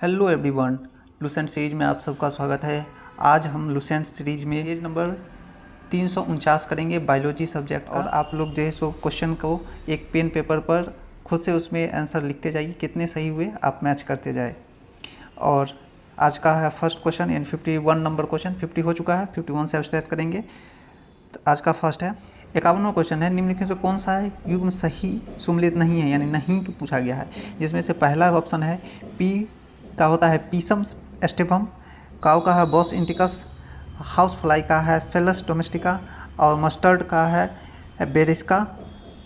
Hello everyone, Lucent series में आप सबका स्वागत है। आज हम लुसेंट सीरीज में पेज नंबर 349 करेंगे बायोलॉजी सब्जेक्ट का। और आप लोग जो है सो क्वेश्चन को एक पेन पेपर पर खुद से उसमें आंसर लिखते जाइए, कितने सही हुए आप मैच करते जाए। और आज का है फर्स्ट क्वेश्चन, यानी 51 नंबर क्वेश्चन। 50 हो चुका है, 51 से स्टार्ट करेंगे। तो आज का फर्स्ट है 51वां क्वेश्चन है, निम्नलिखित से कौन सा है युग्म सही सुमेलित नहीं है, यानी नहीं पूछा गया है। जिसमें से पहला ऑप्शन है पी का होता है पीसम एस्टिपम, काउ का है बॉस इंडिकस, हाउस फ्लाई का है फेलस डोमेस्टिका और मस्टर्ड का है बेरिस्का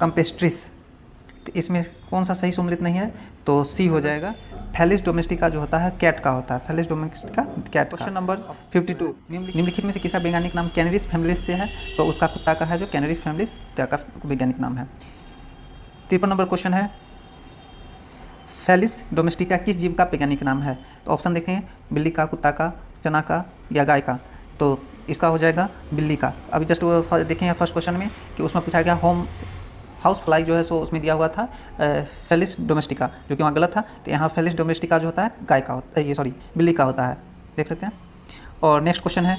कंपेस्ट्रिस। तो इसमें कौन सा सही सुमेलित नहीं है, तो सी हो जाएगा। फेलिस डोमेस्टिका जो होता है कैट का होता है, Felis domestica cat. Question number 52, निम्नलिखित में से किसका वैज्ञानिक नाम कैनरिस फैमिलिस से है, तो उसका कुत्ता का है जो कैनरिस फैमिलिस का वैज्ञानिक नाम है। 53 नंबर क्वेश्चन है फेलिस डोमेस्टिका किस जीव का वैज्ञानिक नाम है, तो ऑप्शन देखें बिल्ली का, कुत्ता का, चना का या गाय का। तो इसका हो जाएगा बिल्ली का। अभी जस्ट देखें फर्स्ट क्वेश्चन में कि उसमें पूछा गया होम हाउस फ्लाई जो है सो उसमें दिया हुआ था फेलिस डोमेस्टिका, जो कि वहाँ गलत था। तो यहाँ फेलिस डोमेस्टिका जो होता है गाय का होता है, ये सॉरी बिल्ली का होता है, देख सकते हैं। और नेक्स्ट क्वेश्चन है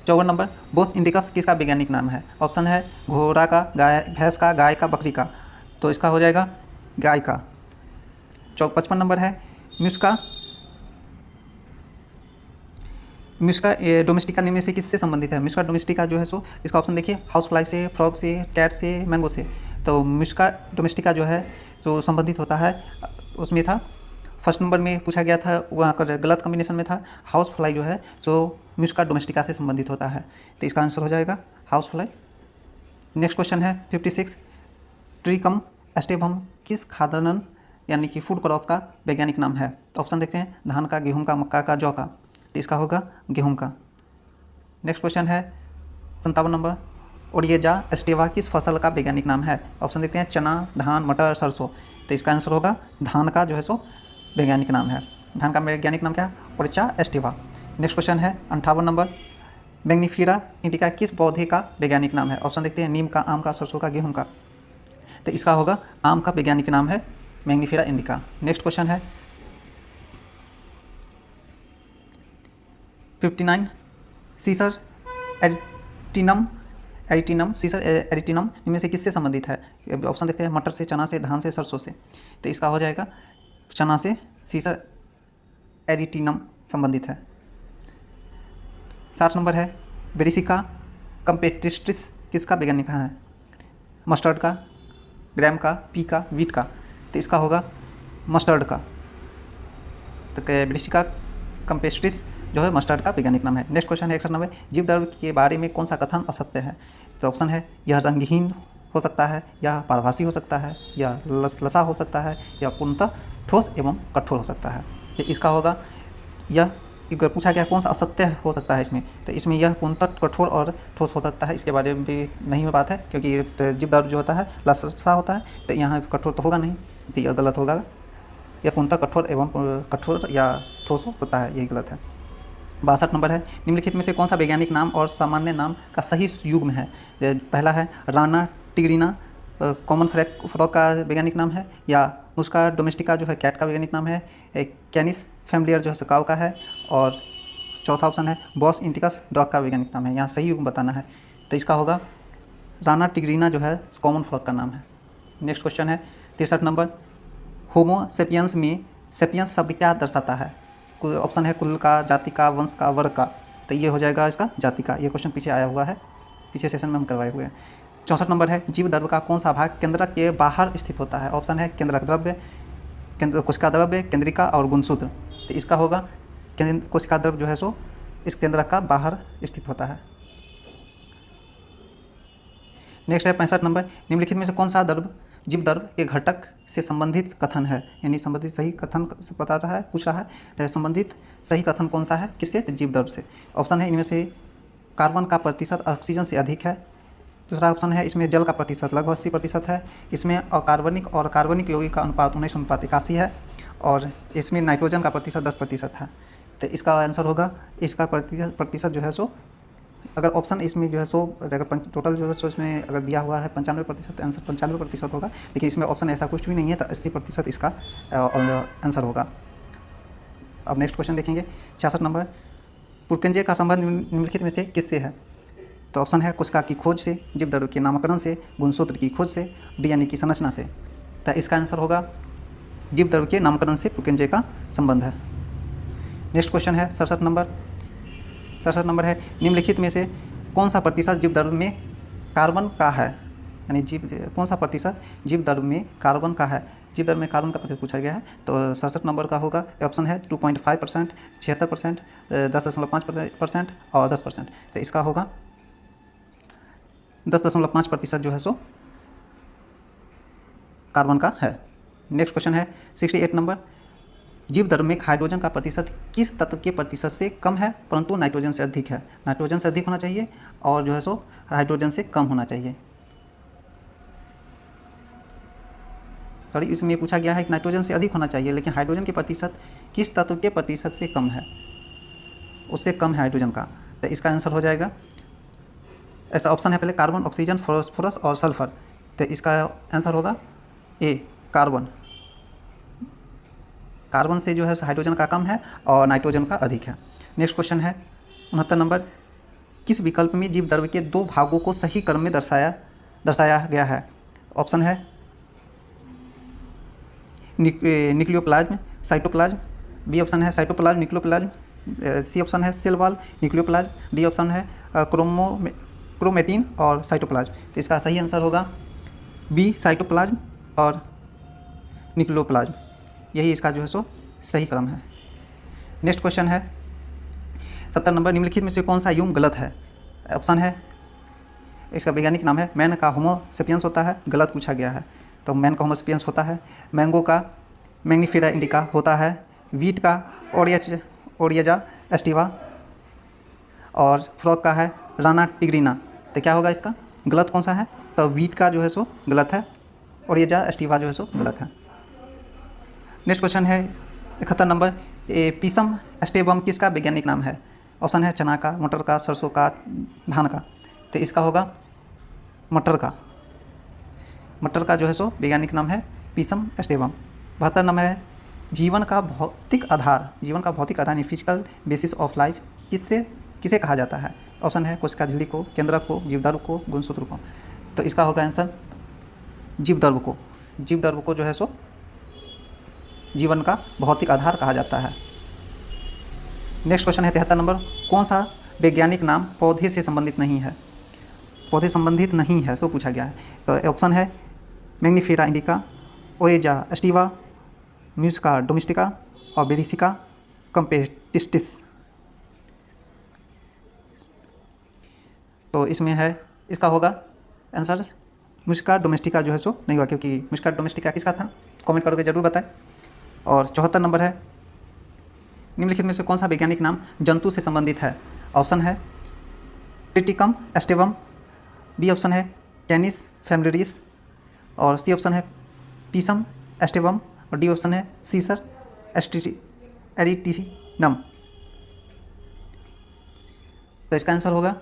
54 नंबर, बोस इंडिकस किसका वैज्ञानिक नाम है। ऑप्शन है घोड़ा का, गाय, भैंस का, गाय का, बकरी का। तो इसका हो जाएगा गाय का। 55 नंबर है म्यूस्का डोमेस्टिका निम्न में से किससे संबंधित है। म्यूस्का डोमेस्टिका जो है सो इसका ऑप्शन देखिए हाउस फ्लाई से, फ्रॉग से, कैट से, मैंगो से। तो म्यूस्का डोमेस्टिका जो है जो संबंधित होता है उसमें था, फर्स्ट नंबर में पूछा गया था, वहाँ का गलत कॉम्बिनेशन में था। हाउस फ्लाई जो है जो म्यूस्का डोमेस्टिका से संबंधित होता है, तो इसका आंसर हो जाएगा हाउस फ्लाई। नेक्स्ट क्वेश्चन है 56, ट्रिकम एस्टेबम किस खाद्यान्न यानी कि फूड क्रॉप का वैज्ञानिक नाम है। तो ऑप्शन देखते हैं धान का, गेहूं का, मक्का का, जौ का। तो इसका होगा गेहूं का। नेक्स्ट क्वेश्चन है 57 नंबर, ओरिएजा एस्टेवा किस फसल का वैज्ञानिक नाम है। ऑप्शन देखते हैं चना, धान, मटर, सरसों। तो इसका आंसर होगा धान का जो है सो वैज्ञानिक नाम है। धान का वैज्ञानिक नाम क्या है, ओरिएजा एस्टेवा। नेक्स्ट क्वेश्चन है 58 नंबर, मैग्नीफिरा इंडिका किस पौधे का वैज्ञानिक नाम है। ऑप्शन देखते हैं नीम का, आम का, सरसों का, गेहूं का। तो इसका होगा आम का वैज्ञानिक नाम है मैग्नीफिरा इंडिका। नेक्स्ट क्वेश्चन है 59, सीसर एरिटिनम सीसर एरिटिनम इनमें से किससे संबंधित है। ऑप्शन देखते हैं मटर से, चना से, धान से, सरसों से। तो इसका हो जाएगा चना से सीसर एरिटिनम संबंधित है। 60 नंबर है बेरिसिका कंपेस्ट्रिस किसका वैज्ञानिक है। मस्टर्ड का, ग्राम का, पी का, वीट का। तो इसका होगा मस्टर्ड का। तो बेरिसिका कंपेस्ट्रिस जो है मस्टर्ड का वैज्ञानिक नाम है। नेक्स्ट क्वेश्चन है 61 नंबर, जीव द्रव्य के बारे में कौन सा कथन असत्य है। तो ऑप्शन है यह रंगहीन हो सकता है, या पारभासी हो सकता है, या लसा हो सकता है, या पूर्णतः ठोस एवं कठोर हो सकता है। तो इसका होगा यह पूछा गया कौन सा असत्य हो सकता है इसमें, तो इसमें यह पूर्णतः कठोर और ठोस हो सकता है। इसके बारे में भी नहीं हो बात है, क्योंकि जीव द्रव्य जो होता है लसा होता है, तो यहाँ कठोर तो होगा नहीं, तो यह गलत होगा। यह पूर्णतः कठोर या ठोस होता है, यही गलत है। 62 नंबर है, निम्नलिखित में से कौन सा वैज्ञानिक नाम और सामान्य नाम का सही युग्म है। पहला है राना टिग्रीना कॉमन फ्रॉग का वैज्ञानिक नाम है, या मुस्का डोमेस्टिका जो है कैट का वैज्ञानिक नाम है, कैनिस फैमिलियर जो है काऊ का है, और चौथा ऑप्शन है बॉस इंडिकस डॉग का वैज्ञानिक नाम है। यहाँ सही युग्म बताना है, तो इसका होगा राना टिग्रीना जो है कॉमन फ्रॉग का नाम है। नेक्स्ट क्वेश्चन है 63 नंबर, होमो सेपियंस में सेपियंस शब्द क्या दर्शाता है। ऑप्शन है कुल का, जाति का, वंश का, वर्ग का। तो ये हो जाएगा इसका जाति का। ये क्वेश्चन पीछे आया हुआ है, पीछे सेशन में हम करवाए हुए हैं। 64 नंबर है, जीव द्रव्य का कौन सा भाग केंद्रक के बाहर स्थित होता है। ऑप्शन है केंद्रक द्रव्य, कोशिका द्रव्य, केंद्रिका और गुणसूत्र। तो इसका होगा कोशिका द्रव्य जो है सो इस केंद्रक का बाहर स्थित होता है। नेक्स्ट है 65 नंबर, निम्नलिखित में से कौन सा द्रव्य जीव द्रव्य के घटक से संबंधित कथन है, यानी संबंधित सही कथन बता रहा है, पूछ रहा है, तो संबंधित सही कथन कौन सा है, किससे, तो जीव द्रव्य से। ऑप्शन है इनमें से कार्बन का प्रतिशत ऑक्सीजन से अधिक है। दूसरा ऑप्शन है इसमें जल का प्रतिशत लगभग 80% है। इसमें अकार्बनिक और कार्बनिक यौगिक का अनुपात 19:81 है, और इसमें नाइट्रोजन का प्रतिशत 10% है। तो इसका आंसर होगा इसका प्रतिशत जो है सो अगर ऑप्शन इसमें जो है सो अगर टोटल जो है सो इसमें अगर दिया हुआ है 95%, आंसर 95% होगा, लेकिन इसमें ऑप्शन ऐसा कुछ भी नहीं है, तो 80% इसका आंसर होगा। अब नेक्स्ट क्वेश्चन देखेंगे 66 नंबर। पुरकंजे का संबंध निम्नलिखित में से किससे है? तो ऑप्शन है कोशिका की खोज से, जीवदर्व के नामकरण से, गुणसूत्र की खोज से, डीएनए की संरचना से। तो इसका आंसर होगा जीवदर्व के नामकरण से पुरकंजे का संबंध है। नेक्स्ट क्वेश्चन है 67 नंबर। 67 नंबर है निम्नलिखित में से कौन सा प्रतिशत जीवदर्व में कार्बन का है? यानी कौन सा प्रतिशत जीवदर्व में कार्बन का है? जीवदर्व में कार्बन का प्रतिशत पूछा गया है। तो 67 नंबर का होगा ऑप्शन है 2.5%, 76%, 10.5% और 10%। तो इसका होगा 10.5% जो है सो कार्बन का है। नेक्स्ट क्वेश्चन है 68 नंबर। जीवदर्व में हाइड्रोजन का प्रतिशत किस तत्व के प्रतिशत से कम है परंतु नाइट्रोजन से अधिक है? नाइट्रोजन से अधिक होना चाहिए और जो है सो हाइड्रोजन से कम होना चाहिए। सॉरी, इसमें पूछा गया है कि नाइट्रोजन से अधिक होना चाहिए, लेकिन हाइड्रोजन के प्रतिशत किस तत्व के प्रतिशत से कम है? उससे कम है हाइड्रोजन का। तो इसका आंसर हो जाएगा, ऐसा ऑप्शन है पहले कार्बन, ऑक्सीजन, फॉस्फोरस और सल्फर। तो इसका आंसर होगा ए, कार्बन। कार्बन से जो है हाइड्रोजन का कम है और नाइट्रोजन का अधिक है। नेक्स्ट क्वेश्चन है 69 नंबर। किस विकल्प में जीवदर्व के दो भागों को सही क्रम में दर्शाया गया है? ऑप्शन है न्यूक्लियोप्लाज्म, साइटोप्लाज्म। बी ऑप्शन है साइटोप्लाज्म, न्यूक्लियोप्लाज्म। सी ऑप्शन है cell wall, nucleoplasm. D option है क्रोमेटिन और साइटोप्लाज्म। तो इसका सही आंसर होगा बी, साइटोप्लाज्म और न्यूक्लियोप्लाज्म। यही इसका जो है सो सही क्रम है। नेक्स्ट क्वेश्चन है 70 नंबर। निम्नलिखित में से कौन सा युग्म गलत है? ऑप्शन है, इसका वैज्ञानिक नाम है मैन का होमो सेपियंस होता है, गलत पूछा गया है। तो मैन का होमो सेपियंस होता है। मैंगो का मैग्नीफेरा इंडिका होता है। वीट का ओरिएजा एस्टिवा और फ्रॉग का है राना टिग्रिना। तो क्या होगा इसका गलत कौन सा है? तो वीट का जो है सो गलत है, ओरिएजा एस्टिवा जो है सो गलत है। नेक्स्ट क्वेश्चन है 71 नंबर। पीसम एस्टेबम किसका वैज्ञानिक नाम है? ऑप्शन है चना का, मटर का, सरसों का, धान का। तो इसका होगा मटर का। मटर का जो है सो वैज्ञानिक नाम है पीसम एस्टेबम। 72 नंबर है जीवन का भौतिक आधार यानी फिजिकल बेसिस ऑफ लाइफ किसे कहा जाता है? ऑप्शन है कोशिका झिल्ली को, केंद्रक को, जीवदर्व को, गुणसूत्र को। तो इसका होगा आंसर जीवदर्व को। जीवदर्व को जो है सो जीवन का भौतिक आधार कहा जाता है। नेक्स्ट क्वेश्चन है 73 नंबर। कौन सा वैज्ञानिक नाम पौधे से संबंधित नहीं है? पौधे संबंधित नहीं है सो पूछा गया है। तो ऑप्शन है मैग्नीफेरा इंडिका, ओएजा एस्टिवा, म्यूजिका डोमेस्टिका और बेरिसिका कंपेटिस्टिस। तो इसमें है, इसका होगा आंसर म्यूजिका डोमेस्टिका जो है सो नहीं हुआ, क्योंकि म्यूजिका डोमेस्टिका किसका था? कमेंट करके जरूर बताएं। और 74 नंबर है निम्नलिखित में से कौन सा वैज्ञानिक नाम जंतु से संबंधित है? ऑप्शन है ट्रिटिकम एस्टेबम। बी ऑप्शन है कैनिस फैमिलिस और सी ऑप्शन है पीसम एस्टेबम और डी ऑप्शन है सीसर एरिटिनम। तो इसका आंसर होगा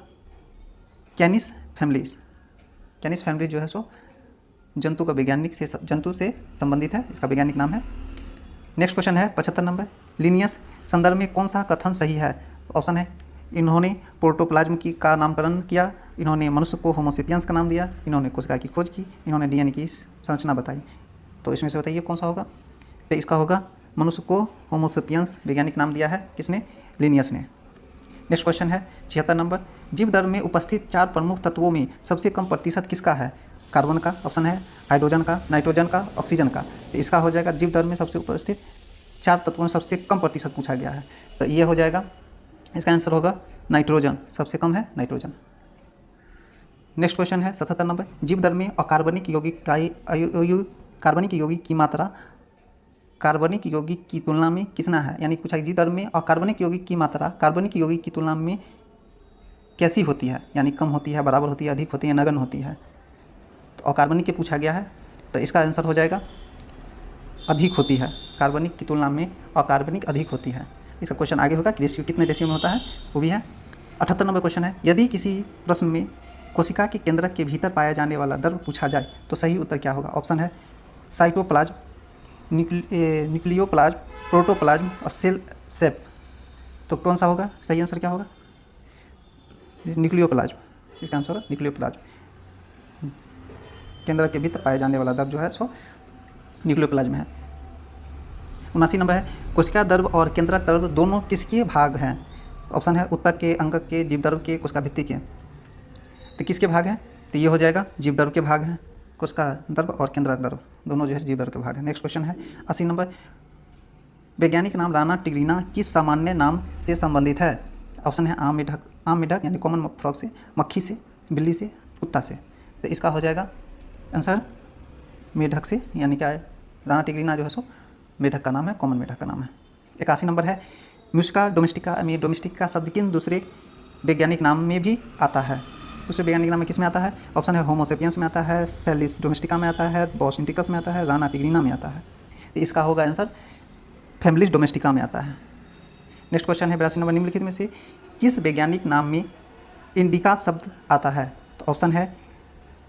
कैनिस फैमिलीज। कैनिस फैमिली जो है सो जंतु से संबंधित है, इसका वैज्ञानिक नाम है। नेक्स्ट क्वेश्चन है 75 नंबर। लिनियस संदर्भ में कौन सा कथन सही है? ऑप्शन है इन्होंने प्रोटोप्लाज्म का नामकरण किया, इन्होंने मनुष्य को होमो सेपियंस का नाम दिया, इन्होंने कोशिका की खोज की, इन्होंने डीएनए की संरचना बताई। तो इसमें से बताइए कौन सा होगा? तो इसका होगा मनुष्य को होमो सेपियंस वैज्ञानिक नाम दिया है किसने? लिनियस ने। नेक्स्ट क्वेश्चन है 76 नंबर। जीवदर्व में उपस्थित 4 प्रमुख तत्वों में सबसे कम प्रतिशत किसका है? कार्बन का, ऑप्शन है हाइड्रोजन का, नाइट्रोजन का, ऑक्सीजन का। तो इसका हो जाएगा जीवदर्व में सबसे उपस्थित 4 तत्वों में सबसे कम प्रतिशत पूछा गया है, तो ये हो जाएगा, इसका आंसर होगा नाइट्रोजन। सबसे कम है नाइट्रोजन। नेक्स्ट क्वेश्चन है 77 नंबर। जीवदर्व में अकार्बनिक यौगिक की मात्रा कार्बनिक यौगिक की तुलना में कितना है? यानी पूछा जीवदर्व में अकार्बनिक यौगिक की मात्रा कार्बनिक यौगिक की तुलना में कैसी होती है? यानी कम होती है, बराबर होती है, अधिक होती है, नगण्य होती है। तो अकार्बनिक के पूछा गया है, तो इसका आंसर हो जाएगा अधिक होती है। कार्बनिक की तुलना में अकार्बनिक अधिक होती है। इसका क्वेश्चन आगे होगा कि रेशियो कितने रेशियो में होता है, वो भी है। 78 नंबर क्वेश्चन है, यदि किसी प्रश्न में कोशिका के केंद्रक के भीतर पाया जाने वाला द्रव पूछा जाए तो सही उत्तर क्या होगा? ऑप्शन है साइटोप्लाज्म, न्यूक्लियोप्लाज्म, प्रोटोप्लाज्म और सेल सेप। तो कौन सा होगा? सही आंसर क्या होगा? न्यूक्लियोप्लाज्म, इसका आंसर होगा न्यूक्लियोप्लाज्म। केंद्र के भीतर पाए जाने वाला द्रव जो है सो न्यूक्लियोप्लाज्म है। 79 नंबर है, कोशिका द्रव और केंद्रक द्रव दोनों किसके भाग हैं? ऑप्शन है उत्तक के, अंगक के, जीवद्रव के, कोशिका भित्ति के। तो किसके भाग हैं? तो ये हो जाएगा जीवद्रव के भाग हैं। कोशिका द्रव और केंद्रक द्रव दोनों जो है जीवद्रव के भाग हैं। नेक्स्ट क्वेश्चन है 80 नंबर, वैज्ञानिक नाम राना टिग्रीना किस सामान्य नाम से संबंधित है? ऑप्शन है आम मेढक यानी कॉमन फ्रॉग से, मक्खी से, बिल्ली से, कुत्ता से। तो इसका हो जाएगा आंसर मेढक से, यानी क्या है राना टिग्रीना जो है सो मेढक का नाम है, कॉमन मेढक का नाम है। 81 नंबर है, म्यूस्का डोमेस्टिका में डोमेस्टिका शब्द किन दूसरे वैज्ञानिक नाम में भी आता है? दूसरे वैज्ञानिक नाम में किस में आता है? ऑप्शन है होमोसेपियंस में आता है, फेलिस डोमेस्टिका में आता है, बॉस इंडिकस में आता है, राना टिग्रीना में आता है। तो इसका होगा आंसर फेमिलिस डोमेस्टिका में आता है। नेक्स्ट क्वेश्चन है 82 नंबर, निम्नलिखित में से किस वैज्ञानिक नाम में इंडिका शब्द आता है? तो ऑप्शन है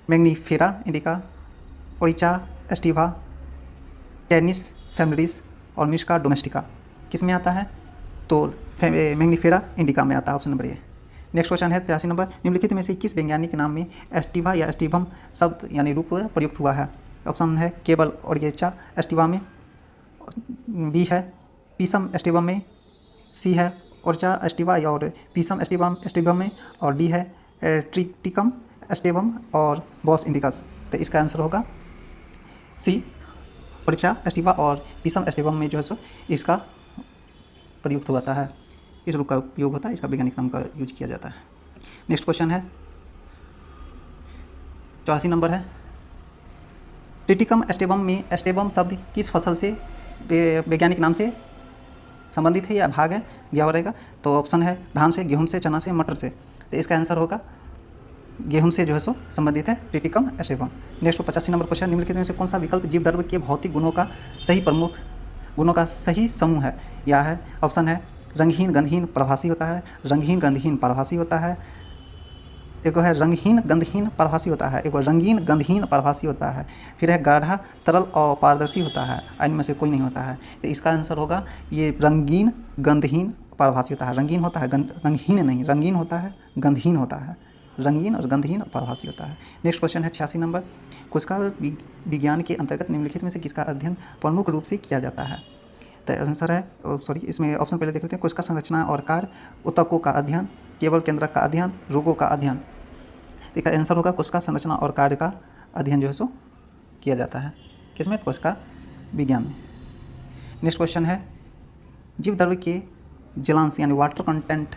मैग्नीफेरा इंडिका, ओरिचा एस्टिवा, कैनिस फेमिलिस और म्यूस्का डोमेस्टिका। किस में आता है? तो मैग्नीफेरा इंडिका में आता है, option number A. Next question है 83 नंबर, निम्नलिखित में से किस वैज्ञानिक नाम में एस्टिवा या एस्टिवम शब्द यानी रूप प्रयुक्त हुआ है? ऑप्शन है केवल ओरिचा एस्टिवा में, बी है पीसम एस्टिवम में, सी है ओरिचा एस्टिवा और पीसम एस्टिवम में, और डी है ट्रिटिकम एस्टिवम और बॉस इंडिकस। तो इसका आंसर होगा सी, ओरिचा एस्टिवा और पीसम एस्टिवम में जो है सो इसका प्रयुक्त होता है, इस रूप का उपयोग होता है, इसका वैज्ञानिक नाम का यूज किया जाता है। नेक्स्ट क्वेश्चन है 84 नंबर है, ट्रिटिकम एस्टिवम में एस्टिवम शब्द किस फसल से वैज्ञानिक नाम से संबंधित है या भाग है दिया हुआ रहेगा? तो ऑप्शन है धान से, गेहूं से, चना से, मटर से। तो इसका आंसर होगा गेहूं से जो है सो संबंधित है Triticum aestivum. Next 85 number question, निम्नलिखित में से कौन सा विकल्प जीवद्रव्य के भौतिक गुणों का सही प्रमुख गुणों का सही समूह है या है? ऑप्शन है रंगहीन गंधहीन प्रभासी होता है, रंगहीन गंधहीन प्रभासी होता है, एक है रंगहीन गंधहीन प्रभासी होता है, एक रंगीन गंधहीन प्रभासी होता है, फिर है गाढ़ा तरल और पारदर्शी होता है, इनमें से कोई नहीं होता है। तो इसका आंसर होगा ये रंगीन गंधहीन प्रभासी होता है। रंगीन होता है, रंगहीन नहीं, रंगीन होता है, गंधहीन होता है, रंगीन और गंधहीन प्रभासी होता है। नेक्स्ट क्वेश्चन है 86 नंबर, कोशिका विज्ञान के अंतर्गत निम्नलिखित में से किसका अध्ययन प्रमुख रूप से किया जाता है? तो आंसर है इसमें ऑप्शन पहले देख लेते हैं, कोशिका संरचना और कार्य, ऊतकों का अध्ययन, केवल केंद्रक का अध्ययन, रोगों का अध्ययन। इसका आंसर होगा कोशिका संरचना और कार्य का अध्ययन जो है सो किया जाता है, किसमें? कोशिका विज्ञान में। नेक्स्ट क्वेश्चन है, जीवद्रव्य के जलांश यानी वाटर कंटेंट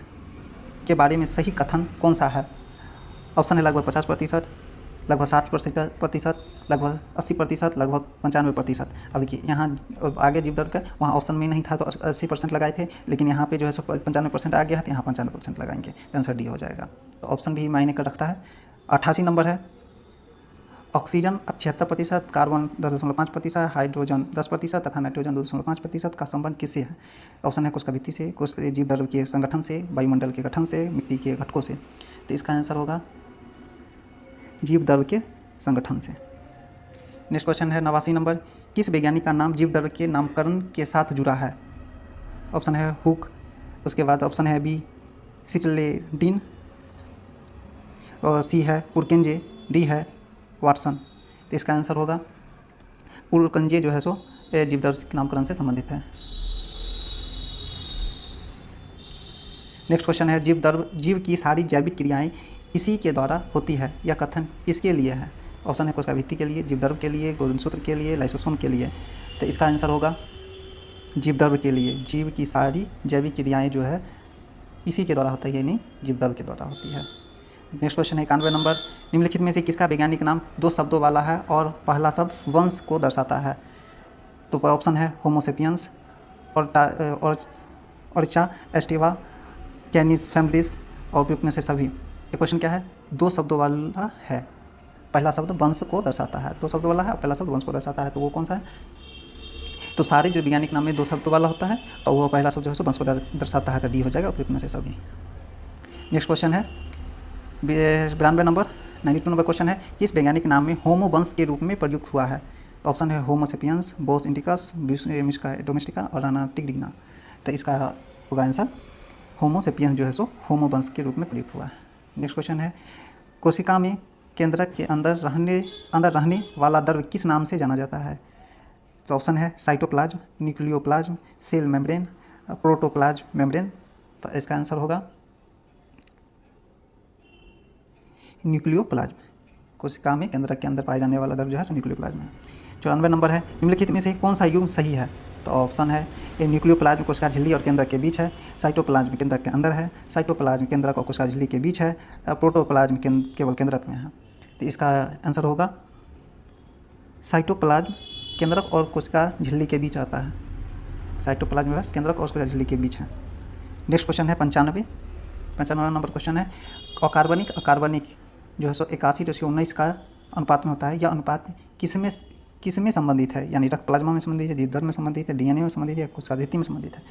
के बारे में सही कथन कौन सा है? ऑप्शन है लगभग 50%, लगभग 60%, लगभग 80%, लगभग 95%। अब देखिए यहाँ आगे जीवद्रव्य का वहाँ ऑप्शन में नहीं था तो 80% लगाए थे, लेकिन यहाँ पे जो है सो 95% आ गया है, तो यहाँ 95% लगाएंगे, तो आंसर डी हो जाएगा। तो ऑप्शन भी मायने कर रखता है। 88 नंबर है, ऑक्सीजन 76%, कार्बन 10.5%, हाइड्रोजन 10% तथा नाइट्रोजन 2.5% का संबंध किससे है? ऑप्शन है कोशिका भित्ति से, जीवद्रव्य के संगठन से, वायुमंडल के गठन से, मिट्टी के घटकों से। तो इसका आंसर होगा जीवद्रव्य के संगठन से। नेक्स्ट क्वेश्चन है 89 नंबर, किस वैज्ञानिक का नाम जीवद्रव्य के नामकरण के साथ जुड़ा है? ऑप्शन है हुक, उसके बाद ऑप्शन है बी सिचलेडीन, और सी है पुरकेंजे, डी है वाटसन। तो इसका आंसर होगा पुरकेंजे जो है सो जीवद्रव्य के नामकरण से संबंधित है। नेक्स्ट क्वेश्चन है, जीव की सारी जैविक क्रियाएं इसी के द्वारा होती है, यह कथन किसके लिए है? ऑप्शन है कोशिका भित्ति के लिए, जीवद्रव्य के लिए, गुणसूत्र के लिए, लाइसोसोम के लिए। तो इसका आंसर होगा जीवद्रव्य के लिए। जीव की सारी जैविक क्रियाएं जो है इसी के द्वारा होता है, यानी जीवद्रव्य के द्वारा होती है। नेक्स्ट क्वेश्चन है 91 नंबर, निम्नलिखित में से किसका वैज्ञानिक नाम 2 शब्दों वाला है और पहला शब्द वंश को दर्शाता है? तो ऑप्शन है होमोसेपियंस, ओरिचा एस्टिवा, कैनिस फेमिलिस और उपयुक्त में से सभी। ये क्वेश्चन क्या है? 2 शब्दों वाला है, पहला शब्द वंश को दर्शाता है। 2 शब्दों वाला है और पहला शब्द वंश को दर्शाता है, तो वो कौन सा है? तो सारे जो वैज्ञानिक नाम में 2 शब्दों वाला होता है तो वो पहला शब्द जो है वंश को दर्शाता है, तो डी हो जाएगा उपयुक्त में से सभी। नेक्स्ट क्वेश्चन है 92 नंबर 92 नंबर क्वेश्चन है, किस वैज्ञानिक नाम में होमो वंश के रूप में प्रयुक्त हुआ है? तो ऑप्शन है homo sapiens, bos indicus, musca domestica और टिग्रिना। तो इसका होगा आंसर होमो सेपियंस जो है सो होमो वंश के रूप में प्रयुक्त हुआ है। नेक्स्ट क्वेश्चन है, कोशिका में केंद्रक के अंदर रहने वाला द्रव्य किस नाम से जाना जाता है? तो ऑप्शन है cytoplasm, nucleoplasm, cell membrane, protoplasm membrane. तो इसका आंसर होगा न्यूक्लियोप्लाज्म। कोशिका में केंद्रक के अंदर पाए जाने वाला द्रव्य जो है न्यूक्लियोप्लाज्म है। 94 नंबर है, निम्नलिखित में से कौन सा युग्म सही है? तो ऑप्शन है ए न्यूक्लियोप्लाज्म कोशिका झिल्ली और केंद्रक के बीच है, साइटोप्लाज्म केंद्रक के अंदर है, साइटोप्लाज्म केंद्रक और कोशिका झिल्ली के बीच है, प्रोटोप्लाज्म केवल केंद्रक में है। तो इसका आंसर होगा साइटोप्लाज्म केंद्रक और कोशिका झिल्ली के बीच आता है। साइटोप्लाज्म है केंद्रक और कोशिका झिल्ली के बीच है। नेक्स्ट क्वेश्चन है 95 नंबर क्वेश्चन है, अकार्बनिक जो है सो 81:19 का अनुपात में होता है। यह अनुपात किसमें संबंधित है? यानी रक्त प्लाज्मा में संबंधित है, जीवदर में संबंधित है, डीएनए में संबंधित है, कोशिका भित्ति में संबंधित है?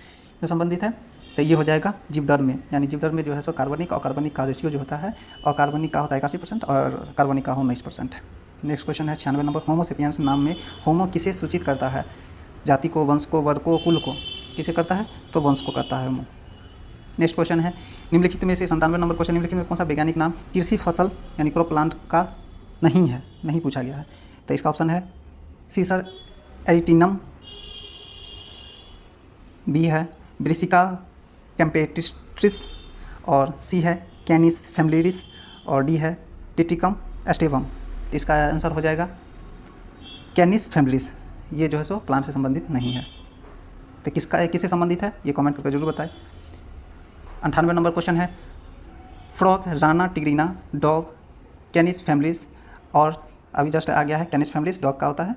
जो संबंधित है तो ये हो जाएगा जीवदर में। यानी जीवदर में जो है सो कार्बनिक और कार्बनिक का रेशियो जो होता है, और कार्बनिक का होता है 81% और कार्बनिक का हो 19%। नेक्स्ट क्वेश्चन है 96 नंबर, होमो सेपियंस नाम में होमो किसे सूचित करता है? जाति को, वंश को, वर्ग को, कुल को? किसे करता है? तो वंश को करता है होमो। नेक्स्ट क्वेश्चन है, निम्नलिखित में से 97 नंबर क्वेश्चन, निम्नलिखित में कौन सा वैज्ञानिक नाम कृषि फसल यानी क्रॉप प्लांट का नहीं पूछा गया है? तो इसका ऑप्शन है सीसर एरिटिनम, बी है ब्रिसिका कैम्पेस्ट्रिस, और सी है कैनिस फैमिलिस, और डी है टिटिकम एस्टेबम। तो इसका आंसर हो जाएगा कैनिस फैमिलिस। ये जो है सो प्लांट से संबंधित नहीं है। तो किससे संबंधित है ये कमेंट करके जरूर बताएं। 98 नंबर क्वेश्चन है, frog, rana tigrina, dog, canis familiaris, और अभी जस्ट आ गया है कैनिस फैमिलिस डॉग का होता है,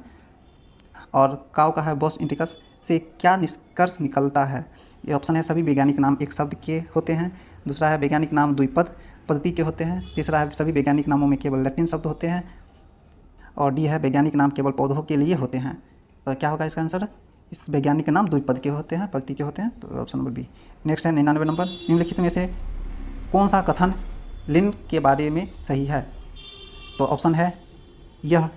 और काउ का है बोस इंडिकस, से क्या निष्कर्ष निकलता है? ये ऑप्शन है सभी वैज्ञानिक नाम एक शब्द के होते हैं, दूसरा है वैज्ञानिक नाम द्विपद पद्धति के होते हैं, तीसरा है सभी वैज्ञानिक नामों में केवल लैटिन शब्द होते हैं, और डी है वैज्ञानिक नाम केवल पौधों के लिए होते हैं। तो क्या होगा इसका आंसर? इस वैज्ञानिक नाम द्विपद के होते हैं, पद्धति के होते हैं। तो ऑप्शन नंबर बी। नेक्स्ट है 99 नंबर, निम्नलिखित में से कौन सा कथन लिन के बारे में सही है? तो ऑप्शन है यह,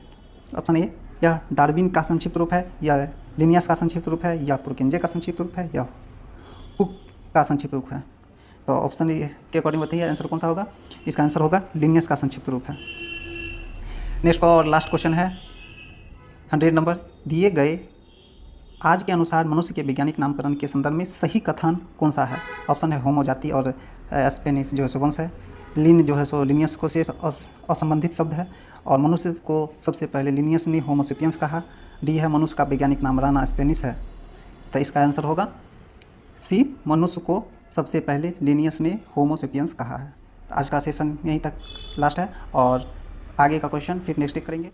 ऑप्शन ए, यह डार्विन का संक्षिप्त रूप है, या लिनियस का संक्षिप्त रूप है, या पुरकिंजे का संक्षिप्त रूप है, या हुक का संक्षिप्त रूप है? तो ऑप्शन ए के अकॉर्डिंग बताइए आंसर कौन सा होगा? इसका आंसर होगा लिनियस का संक्षिप्त रूप है। नेक्स्ट और लास्ट क्वेश्चन है 100 नंबर, दिए गए आज के अनुसार मनुष्य के वैज्ञानिक नामकरण के संदर्भ में सही कथन कौन सा है? ऑप्शन है होमो जाति और स्पेनिश जो है सो वंश है, लिन जो है सो लिनियस को से असंबंधित शब्द है, और मनुष्य को सबसे पहले लिनियस ने होमो सेपियंस कहा, डी है मनुष्य का वैज्ञानिक नाम राना स्पेनिश है। तो इसका आंसर होगा सी, मनुष्य को सबसे पहले लिनियस ने होमो सेपियंस कहा है। आज का सेशन यहीं तक लास्ट है, और आगे का क्वेश्चन फिर नेक्स्ट करेंगे।